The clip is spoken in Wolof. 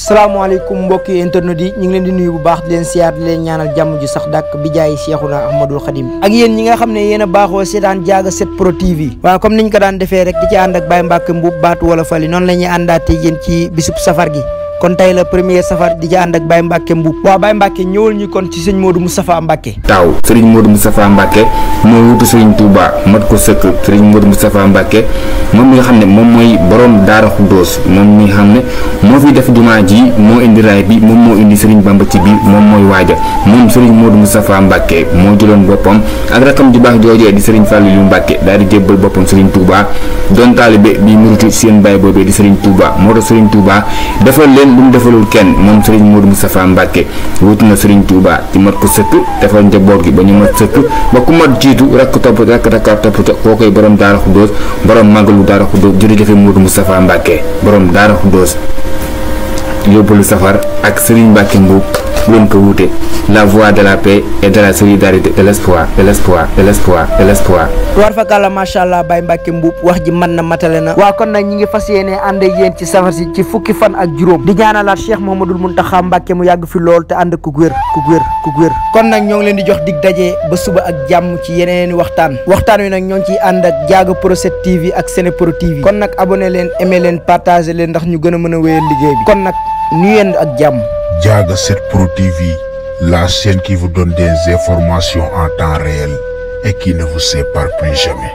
salaamaaleykum mbokki internet yi ñu ngi leen di nuyu bu baax di leen siyaar di leen ñaanal jàmm ju sax dàkk bi jaay Cheikhuna Ahmadul Khadim ak yéen ñi nga xam ne yéen a baaxoo seetaan Diaga 7 Pro TV waaw comme niñ ko daan defee rek di ci ànd ak Baye Mbacke Mbuub baatu wala fali noonu la ñuy àndaate yéen ci bisub safar gi kon tey la premier safar di ci ànd ak Baye Mbacke Mbuub waaw Baye Mbacke ñëwal ñu kon ci sëñ Modou Moustapha Mbacke taaw sëriñ Modou Moustapha Mbacke moo wutu sëriñ Touba mat ko sëkk sëriñ Modou Moustapha Mbacke moom mi nga xam ne moom mooy borom Daara Xuddoos moom mi nga xam ne moo fi def jumaa ji moo indi raay bi moom moo indi sëriñ Bamba ci biir moom mooy waaja moom sëriñ Modou Moustapha Mbacke moo jëloon boppam ak rakam ju baax joojee di sëriñ Fallilou Mbacke daal di jébbal boppam sëriñ Touba doon taalibe bi murutu seen baay boobee di sëriñ Touba moo tax sëriñ Touba defal leen lu mu defalul kenn moom sëriñ Modou Moustapha Mbacke wutu na sëriñ Touba ci mat ko sëkk defal njaboot gi ba ñu mat sëkk ba ku mat jiitu rakk topp koo koy borom Daara Xuddoos borom màggalu Daara Xuddoos jërëjëfe Modou Moustapha Mbacke borom Daara Xuddoos yóbbalu safar ak sëriñ Mbacke Mbuub bu leen ko wuute la voie de la paix et de la solidarité de l'espoir de l'espoir de l'espoir de l'espoir. war fa kàlla macha allah Baye Mbacke Mbuub wax ji mën na matale na waa kon nag ñi ngi fas yéene ànd ak yéen ci safar si ci fukki fan ak juróom di ñaanalaat Cheikh Mouhamadoul Mountakha Mbacke mu yàgg fi lool te ànd ku wér kon nag ñoo ngi leen di jox dig daje ba suba ak jàmm ci yeneen waxtaan wi nag ñoo ngi ciy ànd ak Diaga Pro 7 TV ak Sene Pro TV kon nag abonné leen aimé leen partagé leen ndax ñu gën a mën a wéyal liggéey bi kon nag ñu yend ak jàmm. Diaga 7 Pro TV, la chaîne qui vous donne des informations en temps réel et qui ne vous sépare plus jamais.